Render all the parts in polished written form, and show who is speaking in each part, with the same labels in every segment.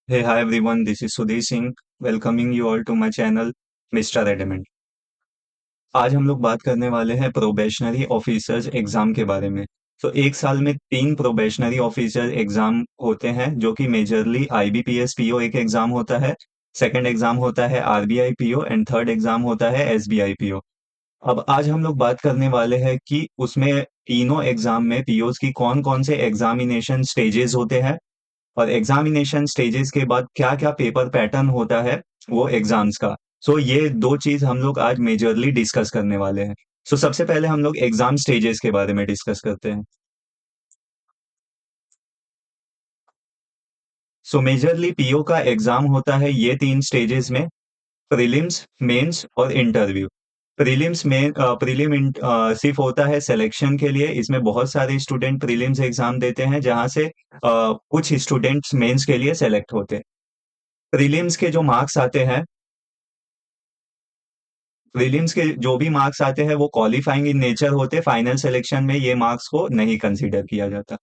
Speaker 1: Hey, hi everyone, this is Sudhir Singh, welcoming you all to my channel, Mr. Adamant. आज हम लोग बात करने वाले हैं प्रोबेशनरी ऑफिसर्स एग्जाम के बारे में। तो एक साल में 3 प्रोबेशनरी ऑफिसर एग्जाम होते हैं, जो कि मेजरली आईबीपीएस पीओ एक एग्जाम होता है, सेकंड एग्जाम होता है RBI PO and third exam होता है एसबीआई पीओ। अब आज हम लोग बात करने वाले हैं कि उसमें तीनों एग्जाम में पीओस की कौन कौन से एग्जामिनेशन स्टेजेस होते हैं और एग्जामिनेशन स्टेजेस के बाद क्या क्या पेपर पैटर्न होता है वो एग्जाम्स का। सो ये दो चीज हम लोग आज मेजरली डिस्कस करने वाले हैं। सो सबसे पहले हम लोग एग्जाम स्टेजेस के बारे में डिस्कस करते हैं। सो मेजरली पीओ का एग्जाम होता है ये 3 स्टेजेस में, प्रीलिम्स, मेंस और इंटरव्यू। प्रीलिम्स में सिर्फ होता है सिलेक्शन के लिए। इसमें बहुत सारे स्टूडेंट प्रीलिम्स एग्जाम देते हैं, जहां से कुछ स्टूडेंट्स मेंस के लिए सेलेक्ट होते हैं। प्रीलिम्स के जो मार्क्स आते हैं, प्रीलिम्स के जो भी मार्क्स आते हैं वो क्वालिफाइंग इन नेचर होते, फाइनल सिलेक्शन में ये मार्क्स को नहीं कंसीडर किया जाता।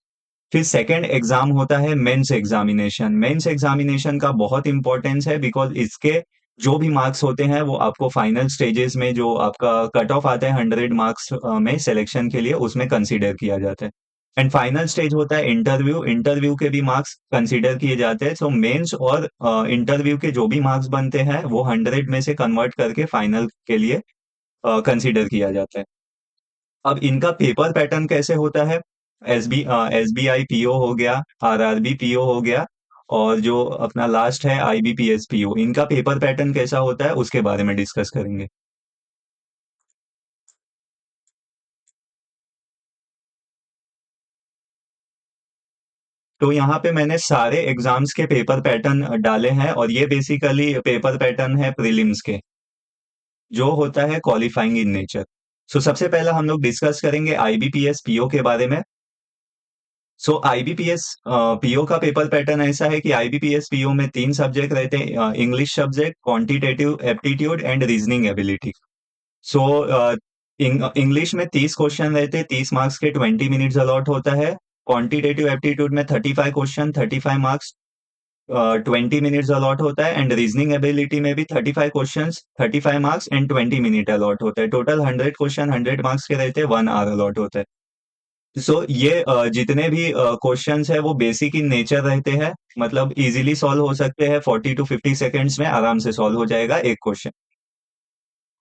Speaker 1: फिर सेकंड एग्जाम होता है मेंस एग्जामिनेशन। मेंस एग्जामिनेशन का बहुत इंपॉर्टेंस है, बिकॉज इसके जो भी मार्क्स होते हैं वो आपको फाइनल स्टेजेस में जो आपका कट ऑफ आता है 100 मार्क्स में सिलेक्शन के लिए, उसमें कंसीडर किया जाता है। एंड फाइनल स्टेज होता है इंटरव्यू। इंटरव्यू के भी मार्क्स कंसीडर किए जाते हैं। सो मेंस और इंटरव्यू के जो भी मार्क्स बनते हैं वो 100 में से कन्वर्ट करके फाइनल के लिए कंसीडर किया जाता है। अब इनका पेपर पैटर्न कैसे होता है? एसबीआई पीओ हो गया, आरआरबी पीओ हो गया, और जो अपना लास्ट है आईबीपीएस पीओ, इनका पेपर पैटर्न कैसा होता है उसके बारे में डिस्कस करेंगे। तो यहाँ पे मैंने सारे एग्जाम्स के पेपर पैटर्न डाले हैं, और ये बेसिकली पेपर पैटर्न है प्रीलिम्स के, जो होता है क्वालिफाइंग इन नेचर। सो सबसे पहला हम लोग डिस्कस करेंगे आईबीपीएस पीओ के बारे में। सो आईबीपीएस पीओ का पेपर पैटर्न ऐसा है कि आईबीपीएस पीओ में 3 सब्जेक्ट रहते हैं, English subject, quantitative aptitude and reasoning ability. So English में 30 क्वेश्चन रहते हैं, 30 मार्क्स के, 20 मिनट्स अलॉट होता है। क्वांटिटेटिव एप्टीट्यूड में 35 क्वेश्चन, 35 मार्क्स, 20 मिनट्स अलॉट होता है। एंड रीजनिंग एबिलिटी में भी 35 question, 35 marks and 20 minute allot होता है। टोटल 100 क्वेश्चन 100 मार्क्स के रहते हैं, 1 आवर अलॉट होता है। ये जितने भी क्वेश्चंस है वो बेसिक इन नेचर रहते हैं, मतलब इजीली सॉल्व हो सकते हैं, 40 to 50 सेकेंड्स में आराम से सॉल्व हो जाएगा एक क्वेश्चन।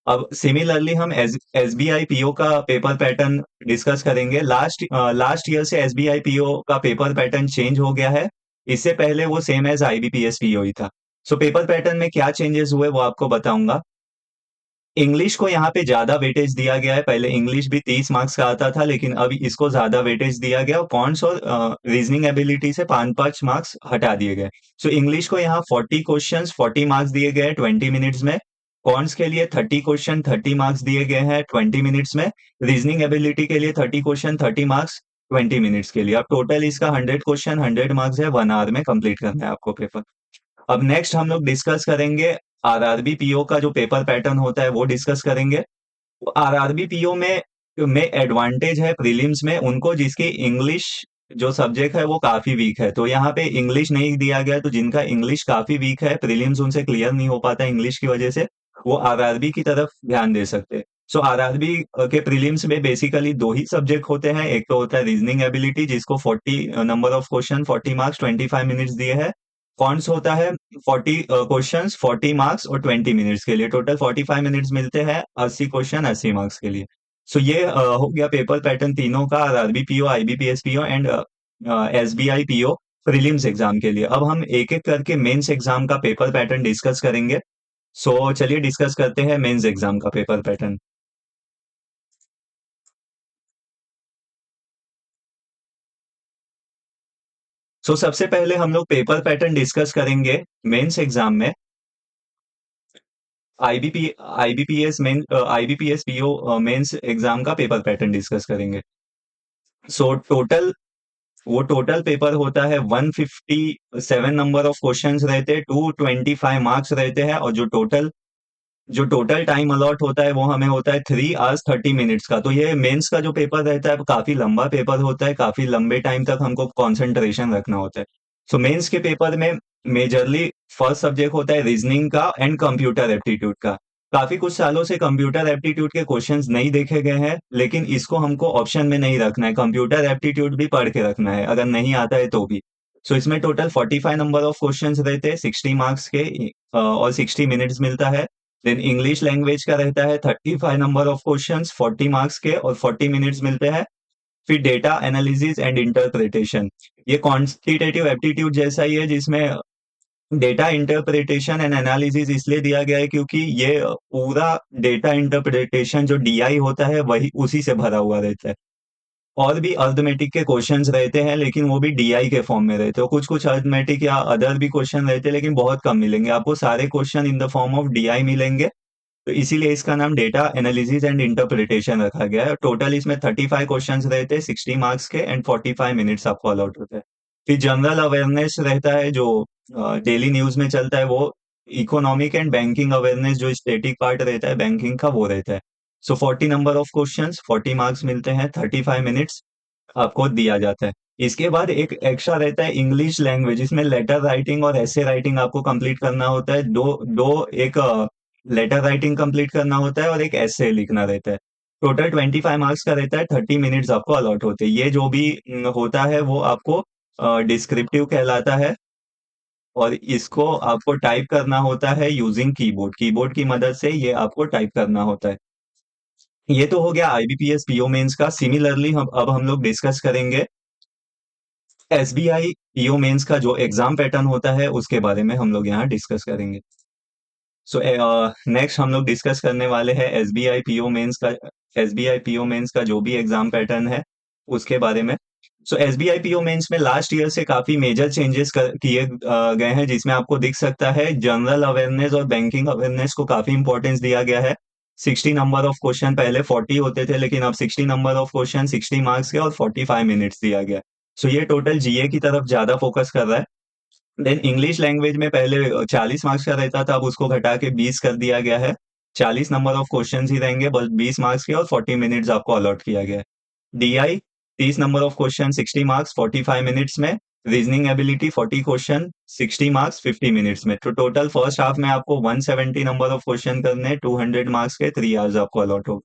Speaker 1: अब सिमिलरली हम एस बी आई पीओ का पेपर पैटर्न डिस्कस करेंगे। लास्ट ईयर से एस बी आई पीओ का पेपर पैटर्न चेंज हो गया है। इससे पहले वो सेम एज आईबीपीएस पीओ ही था। सो पेपर पैटर्न में क्या चेंजेस हुए वो आपको बताऊंगा। इंग्लिश को यहाँ पे ज्यादा वेटेज दिया गया है। पहले इंग्लिश भी 30 मार्क्स का आता था, लेकिन अभी इसको ज्यादा वेटेज दिया गया, और कॉन्ट्स और रीजनिंग एबिलिटी से 5-5 मार्क्स हटा दिए गए। सो इंग्लिश को यहाँ 40 क्वेश्चंस 40 मार्क्स दिए गए हैं 20 मिनट्स में। कॉन्ट्स के लिए 30 क्वेश्चन 30 मार्क्स दिए गए हैं 20 मिनट्स में। रीजनिंग एबिलिटी के लिए 30 क्वेश्चन 30 मार्क्स 20 मिनट्स के लिए। अब टोटल इसका 100 क्वेश्चन 100 मार्क्स है, 1 आवर में कंप्लीट करना है आपको पेपर। अब नेक्स्ट हम लोग डिस्कस करेंगे आरआरबी पीओ का जो पेपर पैटर्न होता है वो डिस्कस करेंगे। आरआरबी पीओ में एडवांटेज है प्रीलिम्स में उनको, जिसकी इंग्लिश जो सब्जेक्ट है वो काफी वीक है। तो यहाँ पे इंग्लिश नहीं दिया गया, तो जिनका इंग्लिश काफी वीक है, प्रीलिम्स उनसे क्लियर नहीं हो पाता इंग्लिश की वजह से, वो आरआरबी की तरफ ध्यान दे सकते हैं। सो आरआरबी के प्रीलिम्स में बेसिकली 2 ही सब्जेक्ट होते हैं। एक तो होता है रीजनिंग एबिलिटी, जिसको 40 नंबर ऑफ क्वेश्चन 45 मिनट्स दिए है। कॉन्स होता है 40 क्वेश्चंस 40 मार्क्स और 20 मिनट्स के लिए, टोटल 45 मिनट्स मिलते हैं, 80 क्वेश्चन 80 मार्क्स के लिए। सो ये हो गया पेपर पैटर्न तीनों का, RRB PO, IBPS PO and SBI PO prelims exam के लिए। अब हम एक एक करके मेंस एग्जाम का पेपर पैटर्न डिस्कस करेंगे। सो चलिए डिस्कस करते हैं मेंस एग्जाम का पेपर पैटर्न। सबसे पहले हम लोग पेपर पैटर्न डिस्कस करेंगे मेंस एग्जाम में। IBP IBPS PO mains exam का पेपर पैटर्न डिस्कस करेंगे। सो टोटल वो टोटल पेपर होता है, 157 नंबर ऑफ क्वेश्चंस रहते हैं, 225 मार्क्स रहते हैं, और जो टोटल टाइम अलॉट होता है वो हमें होता है 3 hours 30 minutes का। तो ये मेंस का जो पेपर रहता है काफी लंबा पेपर होता है, काफी लंबे टाइम तक हमको कंसंट्रेशन रखना होता है। सो मेंस के पेपर में मेजरली फर्स्ट सब्जेक्ट होता है रीजनिंग का एंड कंप्यूटर एप्टीट्यूड का। काफी कुछ सालों से कंप्यूटर एप्टीट्यूड के क्वेश्चंस नहीं देखे गए हैं, लेकिन इसको हमको ऑप्शन में नहीं रखना है, कंप्यूटर एप्टीट्यूड भी पढ़ के रखना है अगर नहीं आता है तो भी। सो इसमें टोटल 45 नंबर ऑफ क्वेश्चंस रहते हैं 60 मार्क्स के, और 60 मिनट्स मिलता है। देन इंग्लिश लैंग्वेज का रहता है 35 नंबर ऑफ क्वेश्चंस 40 मार्क्स के और 40 मिनट्स मिलते हैं। फिर डेटा एनालिसिस एंड इंटरप्रिटेशन, ये क्वांटिटेटिव एप्टीट्यूड जैसा ही है, जिसमें डेटा इंटरप्रिटेशन एंड एनालिसिस इसलिए दिया गया है क्योंकि ये पूरा डेटा इंटरप्रिटेशन जो डीआई होता है वही उसी से भरा हुआ रहता है। और भी अर्थमेटिक के क्वेश्चंस रहते हैं, लेकिन वो भी डीआई के फॉर्म में रहते हैं। कुछ कुछ अर्थमेटिक या अदर भी क्वेश्चन रहते हैं, लेकिन बहुत कम मिलेंगे आपको, सारे question in the form of DI मिलेंगे। तो इसीलिए इसका नाम डेटा एनालिसिस एंड इंटरप्रिटेशन रखा गया है। टोटल इसमें 35 क्वेश्चंस रहते हैं 60 मार्क्स के एंड 45 मिनट्स आपको अलॉट होते हैं। फिर जनरल अवेयरनेस रहता है जो डेली न्यूज में चलता है, वो इकोनॉमिक एंड बैंकिंग अवेयरनेस जो स्टैटिक पार्ट रहता है बैंकिंग का वो रहता है। सो 40 नंबर ऑफ क्वेश्चंस 40 मार्क्स मिलते हैं, 35 मिनट्स आपको दिया जाता है। इसके बाद एक एक्स्ट्रा रहता है इंग्लिश लैंग्वेज, इसमें लेटर राइटिंग और ऐसे राइटिंग आपको कंप्लीट करना होता है। दो दो एक लेटर राइटिंग कंप्लीट करना होता है और एक ऐसे लिखना रहता है। टोटल 25 मार्क्स का रहता है, 30 मिनट्स आपको अलॉट होते हैं। ये जो भी होता है वो आपको डिस्क्रिप्टिव कहलाता है, और इसको आपको टाइप करना होता है यूजिंग कीबोर्ड, कीबोर्ड की मदद से ये आपको टाइप करना होता है। ये तो हो गया आईबीपीएस पीओ मेंस का। सिमिलरली हम लोग डिस्कस करेंगे एसबीआई पीओ मेंस का जो एग्जाम पैटर्न होता है उसके बारे में हम लोग यहाँ डिस्कस करेंगे। सो नेक्स्ट हम लोग डिस्कस करने वाले हैं एसबीआई पीओ मेंस का। एसबीआई पीओ मेंस का जो भी एग्जाम पैटर्न है उसके बारे में। सो एसबीआई पीओ मेंस में लास्ट ईयर से काफी मेजर चेंजेस किए गए हैं, जिसमें आपको दिख सकता है जनरल अवेयरनेस और बैंकिंग अवेयरनेस को काफी इंपॉर्टेंस दिया गया है। 60 नंबर ऑफ क्वेश्चन, पहले 40 होते थे लेकिन अब 60 नंबर ऑफ क्वेश्चन 60 मार्क्स के और 45 मिनट्स दिया गया। सो ये टोटल जीए की तरफ ज्यादा फोकस कर रहा है। देन इंग्लिश लैंग्वेज में पहले 40 मार्क्स का रहता था, अब उसको घटा के 20 कर दिया गया है। 40 नंबर ऑफ क्वेश्चंस ही रहेंगे, बस 20 मार्क्स के, और 40 मिनट्स आपको अलॉट किया गया है। DI 30 number of question 60 marks 45 minutes में। Reasoning ability 40 question 60 marks 50 minutes में। तो टोटल फर्स्ट हाफ में आपको 170 नंबर ऑफ क्वेश्चन करने 200 मार्क्स के 3 आवर्स आपको अलॉट हो।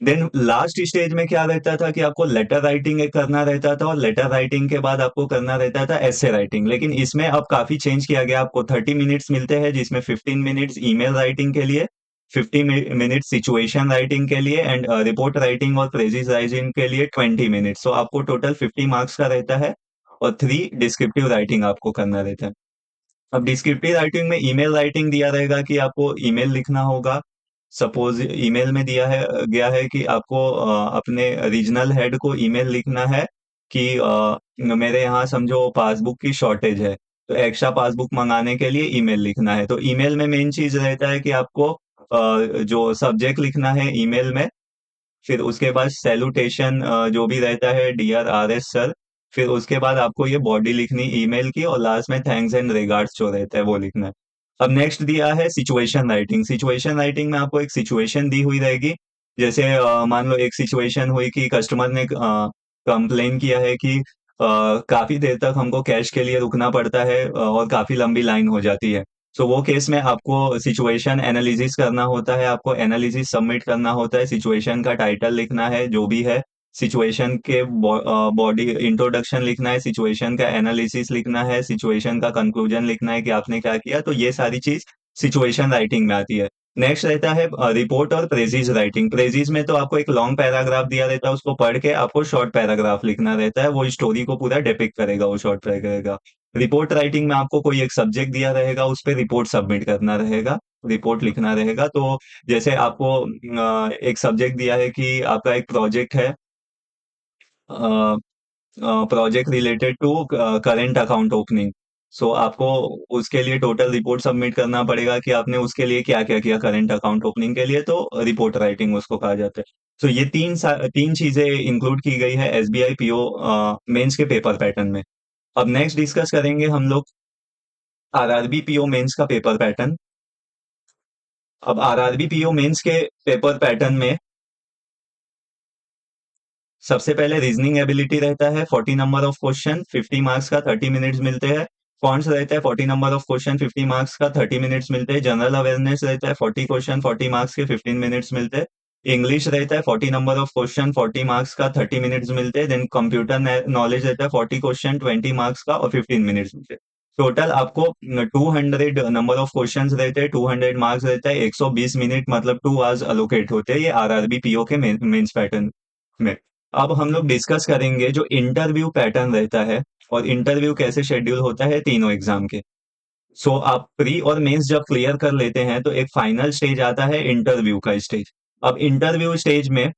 Speaker 1: देन लास्ट स्टेज में क्या रहता था कि आपको लेटर राइटिंग एक करना रहता था, और लेटर राइटिंग के बाद आपको करना रहता था ऐसे राइटिंग। लेकिन इसमें अब काफी चेंज किया गया, आपको 30 मिनट्स मिलते हैं, जिसमें 15 मिनट्स ईमेल राइटिंग के लिए, 50 मिनट्स सिचुएशन राइटिंग के लिए, एंड रिपोर्ट राइटिंग और प्रेजिस राइटिंग के लिए 20 मिनट्स। तो आपको टोटल 50 मार्क्स का रहता है, और 3 डिस्क्रिप्टिव राइटिंग आपको करना रहता है। अब डिस्क्रिप्टिव राइटिंग में ईमेल राइटिंग दिया रहेगा कि आपको ईमेल लिखना होगा। सपोज ईमेल में दिया है गया है कि आपको अपने रीजनल हेड को ईमेल लिखना है कि मेरे यहाँ समझो पासबुक की शॉर्टेज है, तो एक्स्ट्रा पासबुक मंगाने के लिए ईमेल लिखना है। तो ईमेल में मेन चीज रहता है कि आपको जो सब्जेक्ट लिखना है ईमेल में, फिर उसके बाद सैल्यूटेशन जो भी रहता है डियर आर एस सर, फिर उसके बाद आपको ये बॉडी लिखनी ईमेल की, और लास्ट में थैंक्स एंड रिगार्ड्स जो रहता है वो लिखना है। अब नेक्स्ट दिया है सिचुएशन राइटिंग। सिचुएशन राइटिंग में आपको एक सिचुएशन दी हुई रहेगी। जैसे मान लो एक सिचुएशन हुई कि कस्टमर ने कंप्लेन किया है कि काफी देर तक हमको कैश के लिए रुकना पड़ता है, और काफी लंबी लाइन हो जाती है। सो वो केस में आपको सिचुएशन एनालिसिस करना होता है, आपको एनालिसिस सबमिट करना होता है, सिचुएशन का टाइटल लिखना है जो भी है, सिचुएशन के बॉडी इंट्रोडक्शन लिखना है, सिचुएशन का एनालिसिस लिखना है, सिचुएशन का कंक्लूजन लिखना है कि आपने क्या किया। तो ये सारी चीज सिचुएशन राइटिंग में आती है। नेक्स्ट रहता है रिपोर्ट और प्रेजिज राइटिंग। प्रेजिज में तो आपको एक लॉन्ग पैराग्राफ दिया रहता है, उसको पढ़ के आपको शॉर्ट पैराग्राफ लिखना रहता है, वो स्टोरी को पूरा डिपिक्ट करेगा वो शॉर्ट पैराग्राफ। रिपोर्ट राइटिंग में आपको कोई एक सब्जेक्ट दिया रहेगा, उस पर रिपोर्ट सबमिट करना रहेगा, रिपोर्ट लिखना रहेगा। तो जैसे आपको एक सब्जेक्ट दिया है कि आपका एक प्रोजेक्ट है, project related to current account opening. So आपको उसके लिए टोटल रिपोर्ट सबमिट करना पड़ेगा कि आपने उसके लिए क्या क्या किया करेंट अकाउंट ओपनिंग के लिए, तो रिपोर्ट राइटिंग उसको कहा जाता है। तो ये तीन चीजें इंक्लूड की गई है एसबीआई पीओ मेंस के पेपर पैटर्न में। अब नेक्स्ट डिस्कस करेंगे हम लोग आरआरबी पीओ मेंस का पेपर पैटर्न। अब आरआरबी पीओ मेंस के पेपर पैटर्न में सबसे पहले रीजनिंग एबिलिटी रहता है 40 नंबर ऑफ क्वेश्चन 50 मार्क्स का 30 मिनट्स मिलते हैं। कॉन्ट्स रहता है 40 नंबर ऑफ क्वेश्चन 50 मार्क्स का 30 मिनट्स मिलते हैं। जनरल अवेयरनेस रहता है 40 क्वेश्चन 40 मार्क्स के 15 मिनट्स मिलते हैं। इंग्लिश रहता है 40 नंबर ऑफ क्वेश्चन 40 मार्क्स का 30 मिनट्स मिलते हैं। देन कंप्यूटर नॉलेज रहता है 40 क्वेश्चन 20 मार्क्स का और 15 मिनट्स मिलते हैं। टोटल आपको 200 नंबर ऑफ क्वेश्चंस रहते हैं, 200 मार्क्स रहता है, 120 मिनट मतलब 2 आवर्स अलोकेट होते हैं ये आरआरबी पीओ के मेंस पैटर्न में। अब हम लोग डिस्कस करेंगे जो इंटरव्यू पैटर्न रहता है और इंटरव्यू कैसे शेड्यूल होता है तीनों एग्जाम के। सो आप प्री और मेंस जब क्लियर कर लेते हैं तो एक फाइनल स्टेज आता है इंटरव्यू का स्टेज। अब इंटरव्यू स्टेज में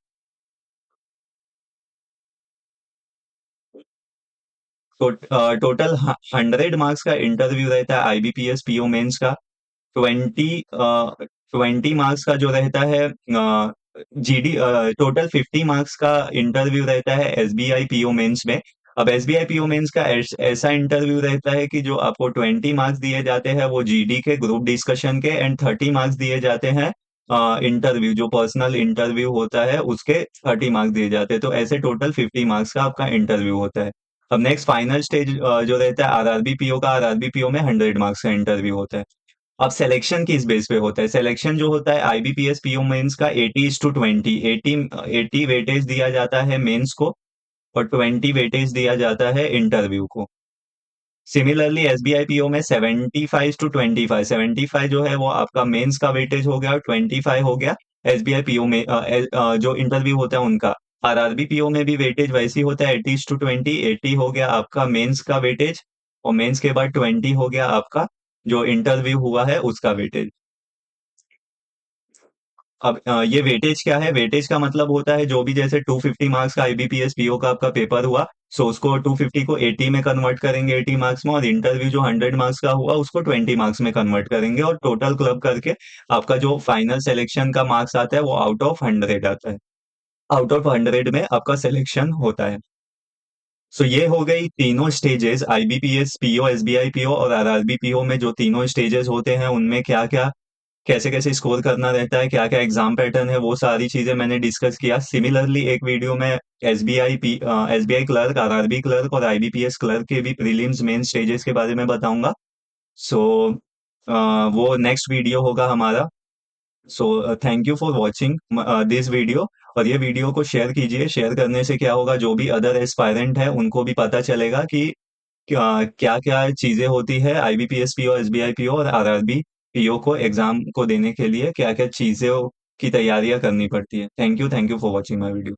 Speaker 1: टोटल 100 मार्क्स का इंटरव्यू रहता है आईबीपीएस पीओ मेंस का। 20 मार्क्स का जो रहता है जीडी। टोटल 50 मार्क्स का इंटरव्यू रहता है एसबीआई पीओ मेंस में। अब एसबीआई पीओ मेंस का ऐसा इंटरव्यू रहता है कि जो आपको 20 मार्क्स दिए जाते हैं वो जीडी के ग्रुप डिस्कशन के एंड 30 मार्क्स दिए जाते हैं इंटरव्यू जो पर्सनल इंटरव्यू होता है उसके 30 मार्क्स दिए जाते हैं। तो ऐसे टोटल 50 मार्क्स का आपका इंटरव्यू होता है। अब नेक्स्ट फाइनल स्टेज जो रहता है आरआरबी पीओ का, आरआरबी पीओ में 100 मार्क्स का इंटरव्यू होता है। अब सिलेक्शन किस बेस पे होता है? सिलेक्शन जो होता है आईबीपीएस पीओ मेंस का 80:20, 80 वेटेज दिया जाता है मेंस को और 20 वेटेज दिया जाता है इंटरव्यू को। सिमिलरली एसबीआई पीओ में 75:25, 75 जो है वो आपका मेंस का वेटेज हो गया और 25 हो गया एसबीआई पीओ में जो इंटरव्यू होता है उनका। आरआरबी पीओ में भी वेटेज वैसे ही होता है 80:20, 80 हो गया आपका मेंस का वेटेज और मेंस के बाद 20 हो गया आपका जो इंटरव्यू हुआ है उसका वेटेज। अब ये वेटेज क्या है? वेटेज का मतलब होता है जो भी जैसे 250 मार्क्स का आईबीपीएस पीओ का आपका पेपर हुआ, सो उसको 250 को 80 में कन्वर्ट करेंगे 80 मार्क्स में, और इंटरव्यू जो 100 मार्क्स का हुआ उसको 20 मार्क्स में कन्वर्ट करेंगे और टोटल क्लब करके आपका जो फाइनल सिलेक्शन का मार्क्स आता है वो आउट ऑफ 100 आता है। आउट ऑफ 100 में आपका सिलेक्शन होता है। सो ये हो गई तीनों stages IBPS PO, SBI PO और आरआरबी पीओ में जो तीनों स्टेजेस होते हैं उनमें क्या क्या कैसे कैसे स्कोर करना रहता है, क्या क्या एग्जाम पैटर्न है, वो सारी चीजें मैंने डिस्कस किया। सिमिलरली एक वीडियो में एसबीआई क्लर्क, आरआरबी क्लर्क और आईबीपीएस क्लर्क के भी प्रीलिम्स मेन स्टेजेस के बारे में बताऊंगा। सो वो नेक्स्ट वीडियो होगा हमारा। So thank you for watching this video. और ये वीडियो को शेयर कीजिए। शेयर करने से क्या होगा, जो भी अदर एस्पायरेंट है उनको भी पता चलेगा कि क्या क्या चीजें होती है आईबीपीएस पीओ, एसबीआई पीओ और आरआरबी पीओ को एग्जाम को देने के लिए क्या क्या चीजें की तैयारियां करनी पड़ती है। Thank you for watching my video.